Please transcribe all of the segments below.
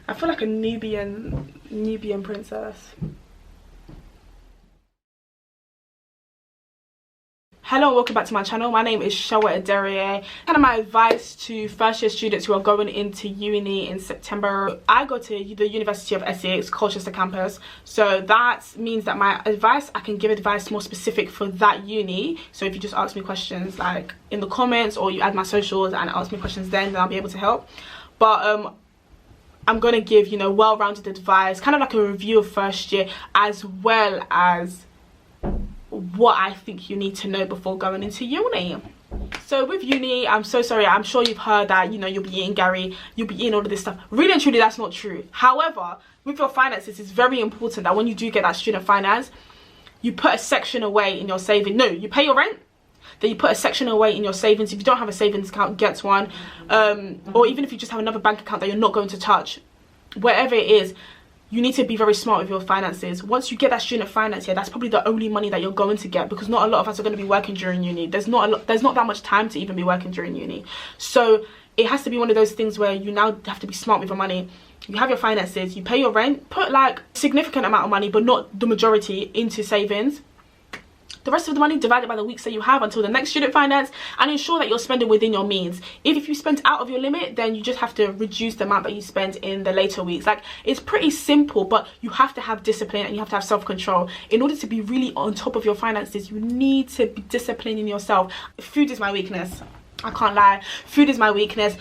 I feel like a Nubian princess. Hello and welcome back to my channel. My name is Showa Ederie. Kind of my advice to first year students who are going into uni in September. I go to the University of Essex, Colchester campus. So that means that my advice, I can give advice more specific for that uni. So if you just ask me questions like in the comments, or you add my socials and ask me questions then I'll be able to help. But I'm going to give, you know, well-rounded advice, kind of like a review of first year, as well as what I think you need to know before going into uni. So with uni, I'm so sorry, I'm sure you've heard that, you know, you'll be eating Gary, you'll be eating all of this stuff. Really and truly, that's not true. However, with your finances, it's very important that when you do get that student finance, you put a section away in your saving. No, you pay your rent, then you put a section away in your savings. If you don't have a savings account, get one. Or even if you just have another bank account that you're not going to touch, wherever it is, you need to be very smart with your finances. Once you get that student finance, yeah, that's probably the only money that you're going to get, because not a lot of us are going to be working during uni. There's not that much time to even be working during uni. So it has to be one of those things where you now have to be smart with your money. You have your finances, you pay your rent, put like a significant amount of money, but not the majority, into savings. The rest of the money divided by the weeks that you have until the next student finance, and ensure that you're spending within your means. If you spend out of your limit, then you just have to reduce the amount that you spend in the later weeks. Like, it's pretty simple, but you have to have discipline and you have to have self-control. In order to be really on top of your finances, you need to be disciplining yourself. Food is my weakness. I can't lie. Food is my weakness.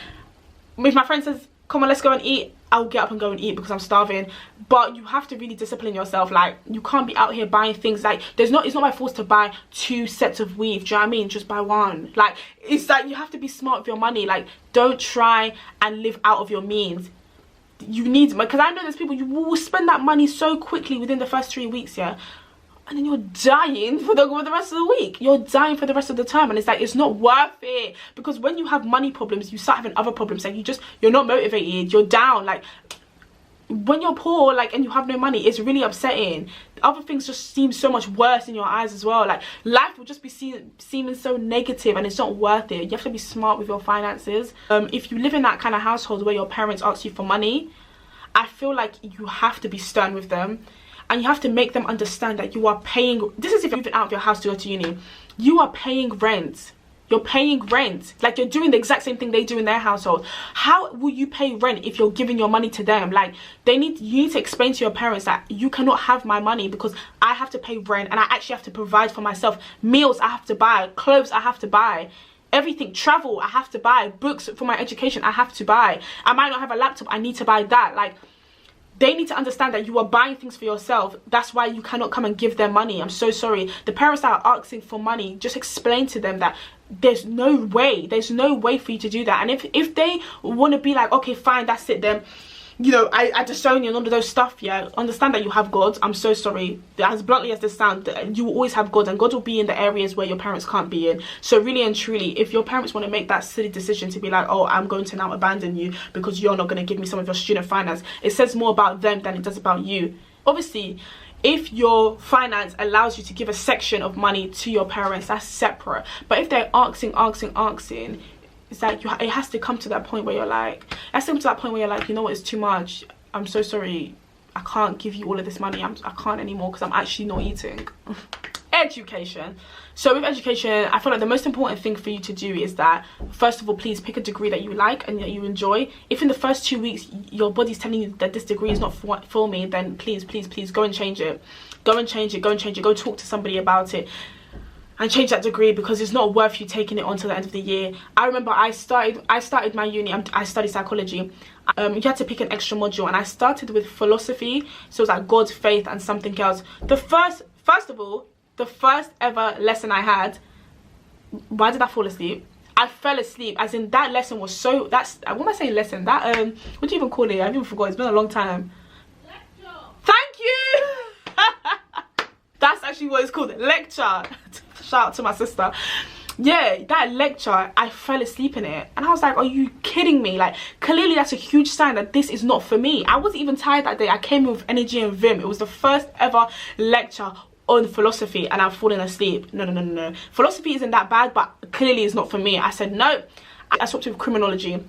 If my friend says, come on, let's go and eat, I'll get up and go and eat because I'm starving. But you have to really discipline yourself. Like, you can't be out here buying things like, it's not by force to buy 2 sets of weave. Do you know what I mean? Just buy one. Like, it's like you have to be smart with your money. Like, don't try and live out of your means. You need, because I know there's people, you will spend that money so quickly within the first 3 weeks, yeah, and then you're dying for the rest of the week. You're dying for the rest of the term, and it's like, it's not worth it. Because when you have money problems, you start having other problems. Like, you're not motivated, you're down. Like, when you're poor, like, and you have no money, it's really upsetting. Other things just seem so much worse in your eyes as well. Like, life will just be seeming so negative, and it's not worth it. You have to be smart with your finances. If you live in that kind of household where your parents ask you for money, I feel like you have to be stern with them. And you have to make them understand that you are paying. This is if you're moving out of your house to go to uni. You are paying rent. You're paying rent. Like, you're doing the exact same thing they do in their household. How will you pay rent if you're giving your money to them? Like, you need to explain to your parents that you cannot have my money because I have to pay rent and I actually have to provide for myself. Meals I have to buy. Clothes I have to buy. Everything, travel I have to buy. Books for my education I have to buy. I might not have a laptop, I need to buy that. Like, they need to understand that you are buying things for yourself. That's why you cannot come and give them money. I'm so sorry. The parents that are asking for money, just explain to them that there's no way for you to do that. And if they want to be like, okay, fine, that's it then, you know, I disown you and all of those stuff, yeah, understand that you have God. I'm so sorry. As bluntly as this sounds, you will always have God, and God will be in the areas where your parents can't be in. So really and truly, if your parents want to make that silly decision to be like, oh, I'm going to now abandon you because you're not going to give me some of your student finance, it says more about them than it does about you. Obviously, if your finance allows you to give a section of money to your parents, that's separate. But if they're asking, it's like it has to come to that point where you're like, you know what, it's too much. I'm so sorry. I can't give you all of this money. I can't anymore because I'm actually not eating. Education. So with education, I feel like the most important thing for you to do is that, first of all, please pick a degree that you like and that you enjoy. If in the first 2 weeks your body's telling you that this degree is not for me, then please go and change it. Go talk to somebody about it and change that degree, because it's not worth you taking it on till the end of the year. I remember I started my uni. I studied psychology. You had to pick an extra module, and I started with philosophy. So it was like God, faith, and something else. First of all, the first ever lesson I had, why did I fall asleep? I fell asleep, as in that lesson was so, what am I saying lesson? That, what do you even call it? I even forgot, it's been a long time. Lecture. Thank you! That's actually what it's called, lecture. Shout out to my sister. Yeah, that lecture, I fell asleep in it. And I was like, are you kidding me? Like, clearly that's a huge sign that this is not for me. I wasn't even tired that day. I came in with energy and vim. It was the first ever lecture on philosophy, and I've fallen asleep. No. Philosophy isn't that bad, but clearly it's not for me. I said no. I swapped with criminology.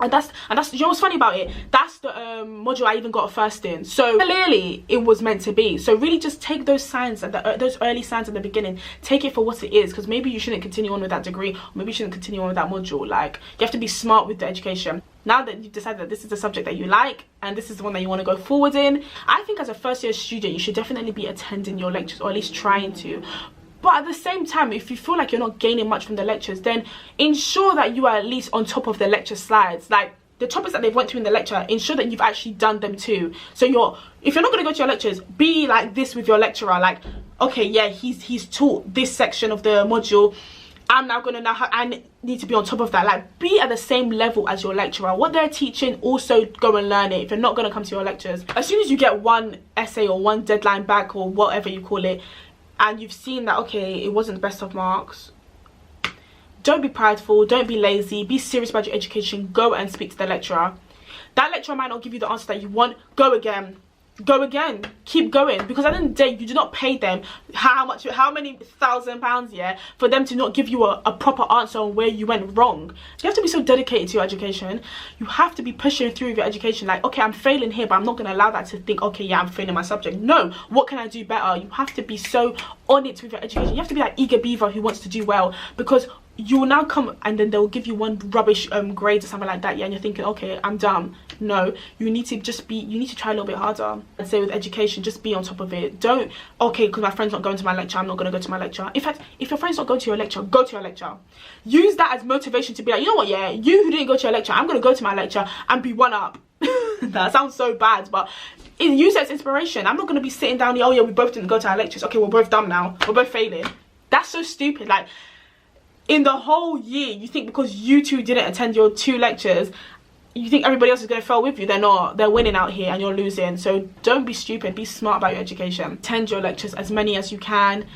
And that's you know what's funny about it, that's the module I even got a first in, so clearly it was meant to be. So really just take those signs and those early signs at the beginning, take it for what it is, because maybe you shouldn't continue on with that degree, or maybe you shouldn't continue on with that module. Like, you have to be smart with the education. Now that you've decided that this is the subject that you like and this is the one that you want to go forward in, I think as a first year student you should definitely be attending your lectures, or at least trying to. But at the same time, if you feel like you're not gaining much from the lectures, then ensure that you are at least on top of the lecture slides. Like, the topics that they've went through in the lecture, ensure that you've actually done them too. So if you're not going to go to your lectures, be like this with your lecturer. Like, okay, yeah, he's taught this section of the module. I'm now going to I need to be on top of that. Like, be at the same level as your lecturer. What they're teaching, also go and learn it if you're not going to come to your lectures. As soon as you get one essay or one deadline back, or whatever you call it, and you've seen that, okay, it wasn't the best of marks, don't be prideful, don't be lazy, be serious about your education. Go and speak to the lecturer. That lecturer might not give you the answer that you want. Go again, keep going, because at the end of the day, you do not pay them how many £1,000, yeah, for them to not give you a proper answer on where you went wrong. You have to be so dedicated to your education. You have to be pushing through with your education. Like, okay, I'm failing here, but I'm not going to allow that to think, okay, yeah, I'm failing my subject. No, what can I do better? You have to be so on it with your education. You have to be that eager beaver who wants to do well, because you will now come and then they'll give you one rubbish grade or something like that, yeah, and you're thinking, okay, I'm done. No, you need to try a little bit harder. I'd say with education, just be on top of it. Don't, okay, because my friend's not going to my lecture, I'm not going to go to my lecture. In fact, if your friend's not going to your lecture, go to your lecture. Use that as motivation to be like, you know what, yeah, you who didn't go to your lecture, I'm going to go to my lecture and be one up. That sounds so bad, but use it as inspiration. I'm not going to be sitting down here, oh yeah, we both didn't go to our lectures, okay, we're both dumb now, we're both failing. That's so stupid. Like, in the whole year, you think because you two didn't attend your 2 lectures, you think everybody else is going to fail with you. They're not. They're winning out here and you're losing. So don't be stupid, be smart about your education. Attend your lectures, as many as you can.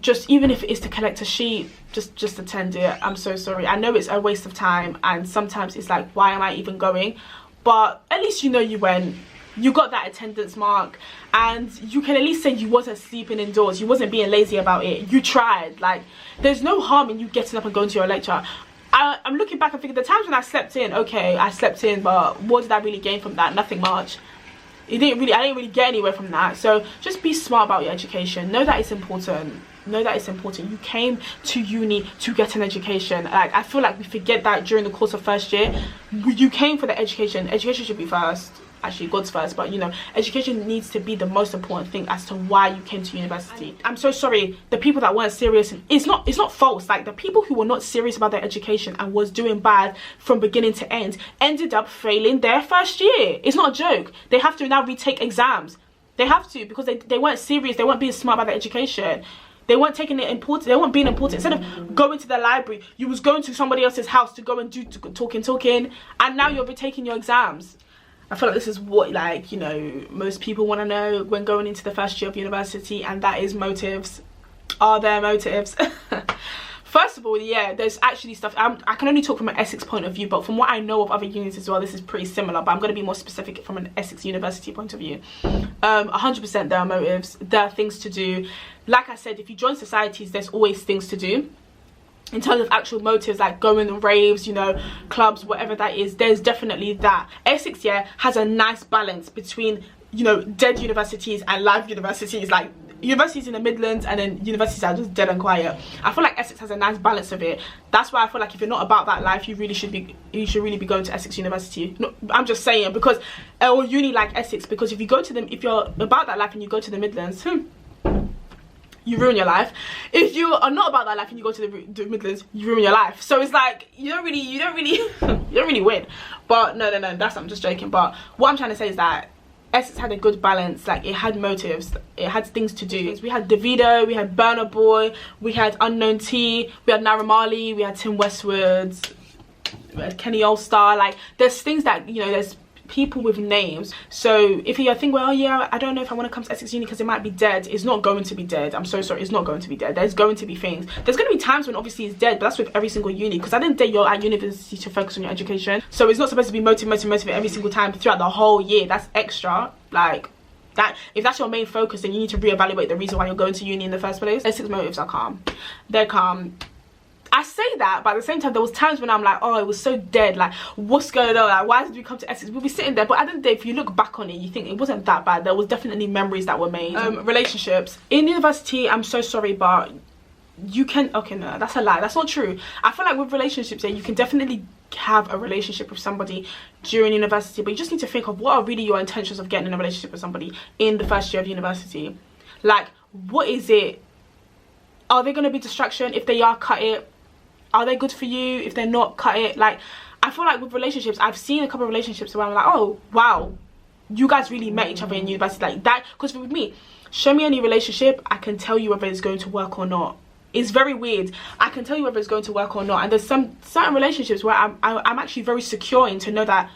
Just, even if it is to collect a sheet, just attend it. I'm so sorry, I know it's a waste of time, and sometimes it's like, why am I even going? But at least you know you went. You got that attendance mark, and you can at least say you wasn't sleeping indoors, you wasn't being lazy about it, you tried. Like, there's no harm in you getting up and going to your lecture. I'm looking back and thinking, the times when I slept in, okay, I slept in, but what did I really gain from that? Nothing much. I didn't really get anywhere from that. So just be smart about your education. Know that it's important. Know that it's important. You came to uni to get an education. Like, I feel like we forget that during the course of first year. You came for the education. Education should be first. Actually, God's first, but you know, education needs to be the most important thing as to why you came to university. I'm so sorry, the people that weren't serious, it's not false. Like, the people who were not serious about their education and was doing bad from beginning to end ended up failing their first year. It's not a joke. They have to now retake exams. They have to, because they weren't serious. They weren't being smart about their education. They weren't taking it important. They weren't being important. Instead of going to the library, you was going to somebody else's house to go and do talking, and now you're retaking your exams. I feel like this is what, like, you know, most people want to know when going into the first year of university, and that is motives. Are there motives? First of all, yeah, there's actually stuff. I can only talk from an Essex point of view, but from what I know of other unis as well, this is pretty similar, but I'm going to be more specific from an Essex University point of view. 100% there are motives. There are things to do. Like I said, if you join societies, there's always things to do. In terms of actual motives, like going to raves, you know, clubs, whatever that is, there's definitely that. Essex, yeah, has a nice balance between, you know, dead universities and live universities. Like, universities in the Midlands and then universities are just dead and quiet. I feel like Essex has a nice balance of it. That's why I feel like if you're not about that life, you should really be going to Essex University. No, I'm just saying, because or uni like Essex, because if you're about that life and you go to the Midlands, you ruin your life. If you are not about that life and you go to the Midlands, you ruin your life. So it's like, you don't really win. But no, I'm just joking. But what I'm trying to say is that Essex had a good balance. Like, it had motives, it had things to do. We had Davido, we had Burna Boy, we had Unknown T, we had Naira Marley, we had Tim Westwood, we had Kenny Allstar. Like, there's things that, you know, there's people with names. So if you think, well, yeah, I don't know if I want to come to Essex Uni because it might be dead, it's not going to be dead. I'm so sorry, it's not going to be dead. There's going to be things. There's going to be times when obviously it's dead, but that's with every single uni, because I didn't think you're at university to focus on your education. So it's not supposed to be motivate every single time throughout the whole year. That's extra. Like, that, if that's your main focus, then you need to reevaluate the reason why you're going to uni in the first place. Essex motives are calm. They're calm. I say that, but at the same time there was times when I'm like, oh, it was so dead, like what's going on, like why did we come to Essex? We'll be sitting there, but at the end of the day, if you look back on it, you think it wasn't that bad. There was definitely memories that were made. Relationships in university, I'm so sorry, but you can, okay, no, that's a lie, that's not true. I feel like with relationships, yeah, you can definitely have a relationship with somebody during university, but you just need to think of what are really your intentions of getting in a relationship with somebody in the first year of university. Like, what is it? Are they going to be distraction? If they are, cut it. Are they good for you? If they're not, cut it. Like, I feel like with relationships, I've seen a couple of relationships where I'm like, oh wow, you guys really met each other in university, like that. Because with me, show me any relationship, I can tell you whether it's going to work or not. It's very weird. I can tell you whether it's going to work or not. And there's some certain relationships where I'm actually very secure in to know that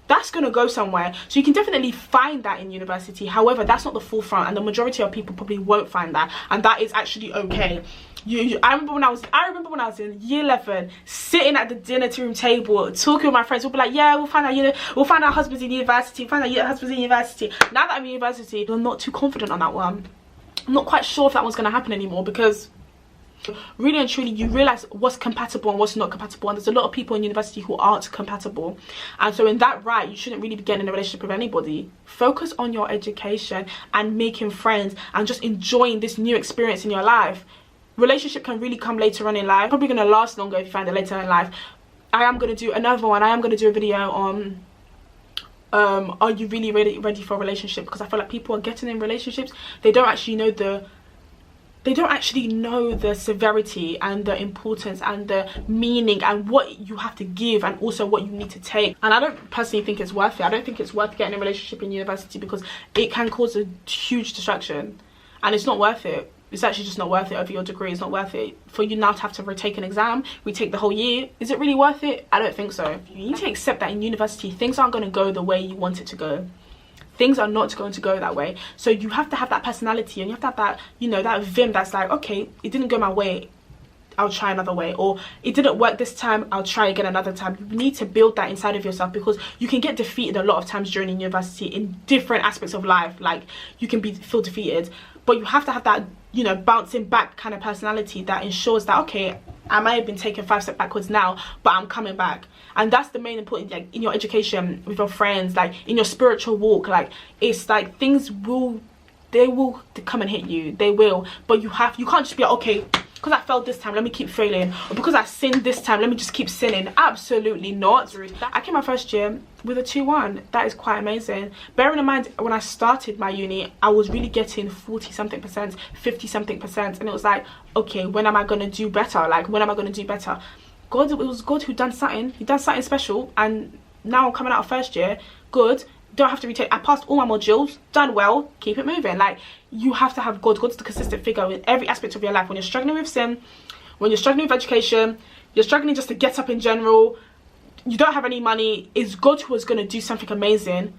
that's going to go somewhere. So you can definitely find that in university. However, that's not the forefront, and the majority of people probably won't find that, and that is actually okay. I remember when I was in year 11, sitting at the dinner room table talking with my friends. We'll be like, yeah, we'll find our husbands in university, Now that I'm in university, I'm not too confident on that one. I'm not quite sure if that one's going to happen anymore, because really and truly you realize what's compatible and what's not compatible, and there's a lot of people in university who aren't compatible. And so in that right, you shouldn't really be getting in a relationship with anybody. Focus on your education and making friends and just enjoying this new experience in your life. Relationship can really come later on in life, probably going to last longer if you find it later in life. I am going to do another one. I am going to do a video on are you really ready for a relationship, because I feel like people are getting in relationships, they don't actually know the severity and the importance and the meaning and what you have to give, and also what you need to take. And I don't personally think it's worth it. I don't think it's worth getting a relationship in university, because it can cause a huge distraction, and it's not worth it. It's actually just not worth it over your degree. It's not worth it for you now to have to retake an exam, retake the whole year. Is it really worth it? I don't think so. You need to accept that in university, things aren't going to go the way you want it to go. Things are not going to go that way. So you have to have that personality, and you have to have that, you know, that vim that's like, okay, it didn't go my way, I'll try another way, or it didn't work this time, I'll try again another time. You need to build that inside of yourself, because you can get defeated a lot of times during university in different aspects of life. Like, you can feel defeated, but you have to have that, you know, bouncing back kind of personality that ensures that, okay, I might have been taking 5 steps backwards now, but I'm coming back. And that's the main important, like in your education, with your friends, like in your spiritual walk. Like, it's like things will come and hit you, they will, but you can't just be like, okay, because I failed this time, let me keep failing, or because I sinned this time, let me just keep sinning. Absolutely not. I came my first year with a 2-1. That is quite amazing. Bearing in mind, when I started my uni, I was really getting 40-something%, 50-something%, and it was like, okay, when am I going to do better? Like, when am I going to do better? God, it was God who done something. He done something special, and now I'm coming out of first year, good. Don't have to retake. I passed all my modules, done well, keep it moving. Like, you have to have God. God's the consistent figure in every aspect of your life. When you're struggling with sin, when you're struggling with education, you're struggling just to get up in general, you don't have any money, is God who is going to do something amazing.